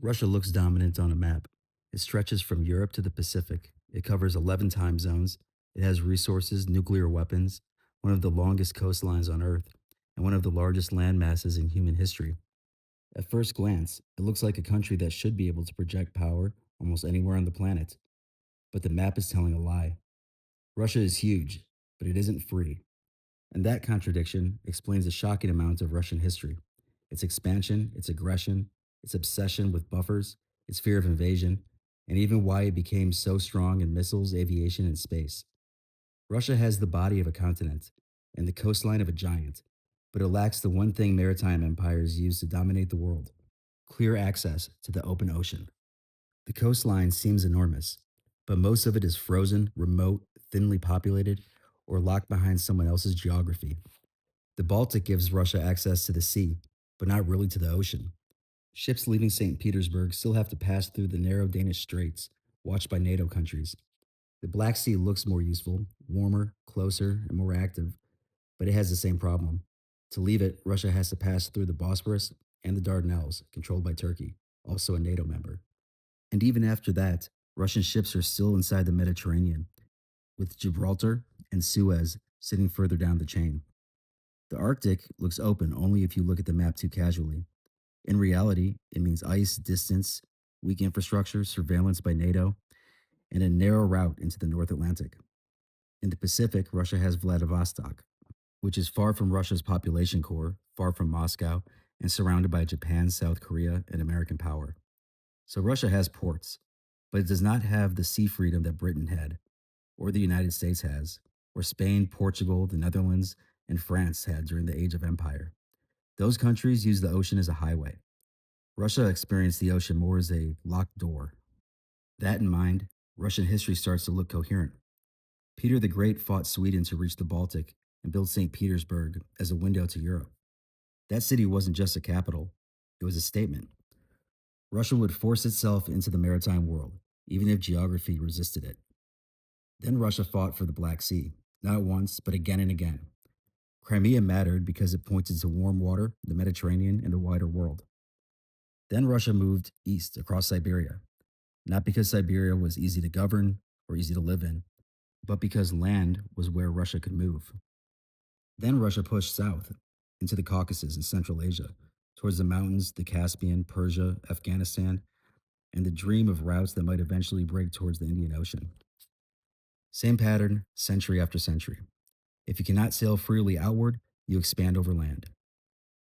Russia looks dominant on a map. It stretches from Europe to the Pacific. It covers 11 time zones. It has resources, nuclear weapons, one of the longest coastlines on Earth, and one of the largest land masses in human history. At first glance, it looks like a country that should be able to project power almost anywhere on the planet. But the map is telling a lie. Russia is huge, but it isn't free. And that contradiction explains a shocking amount of Russian history: its expansion, its aggression, its obsession with buffers, its fear of invasion, and even why it became so strong in missiles, aviation, and space. Russia has the body of a continent and the coastline of a giant, but it lacks the one thing maritime empires use to dominate the world: clear access to the open ocean. The coastline seems enormous, but most of it is frozen, remote, thinly populated, or locked behind someone else's geography. The Baltic gives Russia access to the sea, but not really to the ocean. Ships leaving St. Petersburg still have to pass through the narrow Danish Straits, watched by NATO countries. The Black Sea looks more useful, warmer, closer, and more active, but it has the same problem. To leave it, Russia has to pass through the Bosporus and the Dardanelles, controlled by Turkey, also a NATO member. And even after that, Russian ships are still inside the Mediterranean, with Gibraltar and Suez sitting further down the chain. The Arctic looks open only if you look at the map too casually. In reality, it means ice, distance, weak infrastructure, surveillance by NATO, and a narrow route into the North Atlantic. In the Pacific, Russia has Vladivostok, which is far from Russia's population core, far from Moscow, and surrounded by Japan, South Korea, and American power. So Russia has ports, but it does not have the sea freedom that Britain had, or the United States has, or Spain, Portugal, the Netherlands, and France had during the Age of Empire. Those countries use the ocean as a highway. Russia experienced the ocean more as a locked door. That in mind, Russian history starts to look coherent. Peter the Great fought Sweden to reach the Baltic and build St. Petersburg as a window to Europe. That city wasn't just a capital, it was a statement. Russia would force itself into the maritime world, even if geography resisted it. Then Russia fought for the Black Sea, not once, but again and again. Crimea mattered because it pointed to warm water, the Mediterranean, and the wider world. Then Russia moved east across Siberia, not because Siberia was easy to govern or easy to live in, but because land was where Russia could move. Then Russia pushed south into the Caucasus and Central Asia, towards the mountains, the Caspian, Persia, Afghanistan, and the dream of routes that might eventually break towards the Indian Ocean. Same pattern, century after century. If you cannot sail freely outward, you expand over land.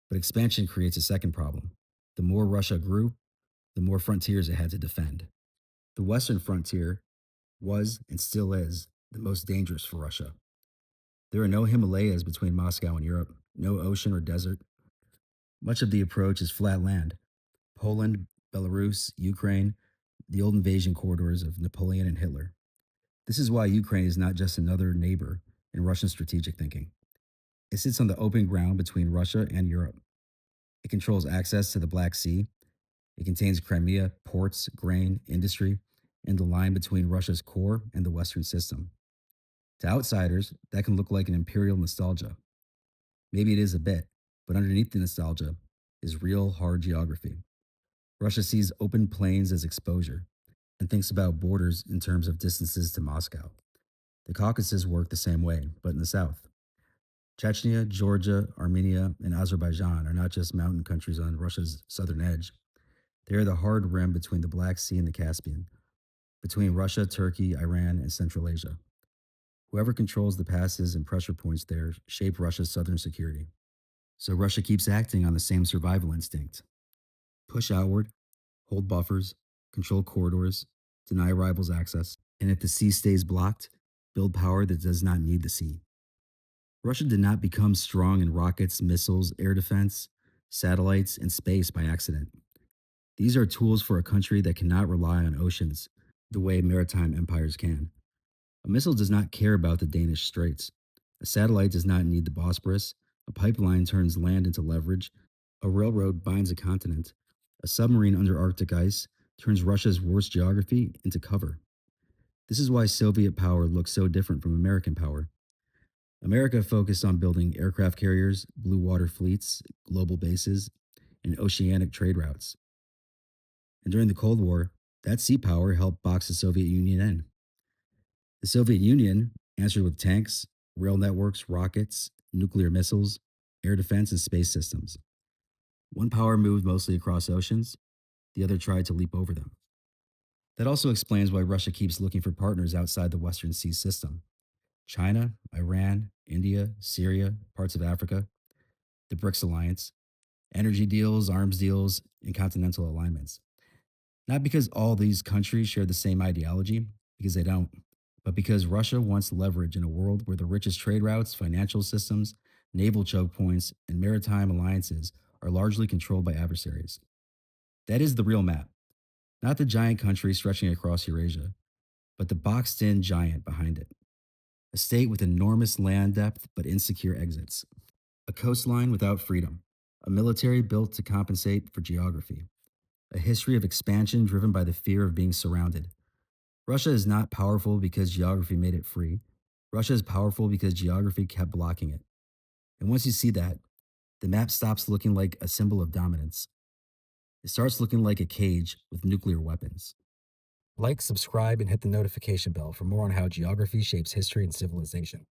But expansion creates a second problem. The more Russia grew, the more frontiers it had to defend. The western frontier was and still is the most dangerous for Russia. There are no Himalayas between Moscow and Europe, no ocean or desert. Much of the approach is flat land. Poland, Belarus, Ukraine, the old invasion corridors of Napoleon and Hitler. This is why Ukraine is not just another neighbor in Russian strategic thinking. It sits on the open ground between Russia and Europe. It controls access to the Black Sea. It contains Crimea, ports, grain, industry, and the line between Russia's core and the Western system. To outsiders, that can look like an imperial nostalgia. Maybe it is a bit, but underneath the nostalgia is real hard geography. Russia sees open plains as exposure and thinks about borders in terms of distances to Moscow. The Caucasus work the same way, but in the south. Chechnya, Georgia, Armenia, and Azerbaijan are not just mountain countries on Russia's southern edge. They are the hard rim between the Black Sea and the Caspian, between Russia, Turkey, Iran, and Central Asia. Whoever controls the passes and pressure points there shape Russia's southern security. So Russia keeps acting on the same survival instinct: push outward, hold buffers, control corridors, deny rivals access, and if the sea stays blocked, build power that does not need the sea. Russia did not become strong in rockets, missiles, air defense, satellites, and space by accident. These are tools for a country that cannot rely on oceans the way maritime empires can. A missile does not care about the Danish Straits. A satellite does not need the Bosporus. A pipeline turns land into leverage. A railroad binds a continent. A submarine under Arctic ice turns Russia's worst geography into cover. This is why Soviet power looks so different from American power. America focused on building aircraft carriers, blue water fleets, global bases, and oceanic trade routes. And during the Cold War, that sea power helped box the Soviet Union in. The Soviet Union answered with tanks, rail networks, rockets, nuclear missiles, air defense, and space systems. One power moved mostly across oceans, the other tried to leap over them. That also explains why Russia keeps looking for partners outside the Western Sea system. China, Iran, India, Syria, parts of Africa, the BRICS alliance, energy deals, arms deals, and continental alignments. Not because all these countries share the same ideology, because they don't, but because Russia wants leverage in a world where the richest trade routes, financial systems, naval choke points, and maritime alliances are largely controlled by adversaries. That is the real map, not the giant country stretching across Eurasia, but the boxed in giant behind it. A state with enormous land depth but insecure exits, a coastline without freedom, a military built to compensate for geography, a history of expansion driven by the fear of being surrounded. Russia is not powerful because geography made it free. Russia is powerful because geography kept blocking it. And once you see that, the map stops looking like a symbol of dominance. It starts looking like a cage with nuclear weapons. Like, subscribe, and hit the notification bell for more on how geography shapes history and civilization.